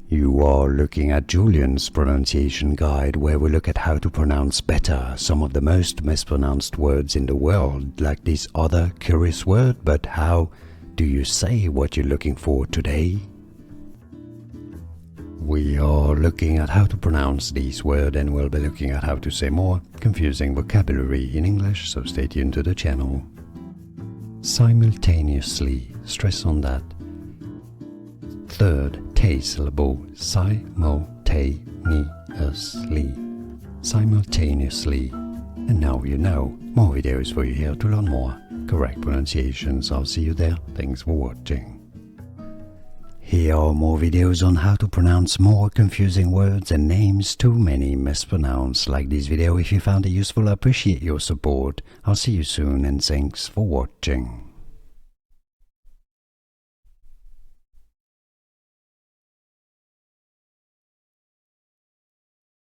You are looking at Julian's pronunciation guide, where we look at how to pronounce better some of the most mispronounced words in the world, like this other curious word. But how do you say what you're looking for today? We are looking at how to pronounce this word, and we'll be looking at how to say more confusing vocabulary in English, so stay tuned to the channel. Simultaneously, stress on that. Third T syllable, simultaneously. Simultaneously. And now you know. More videos for you here to learn more correct pronunciations. I'll see you there. Thanks for watching. Here are more videos on how to pronounce more confusing words and names too many mispronounced. Like this video if you found it useful. I appreciate your support. I'll see you soon and thanks for watching.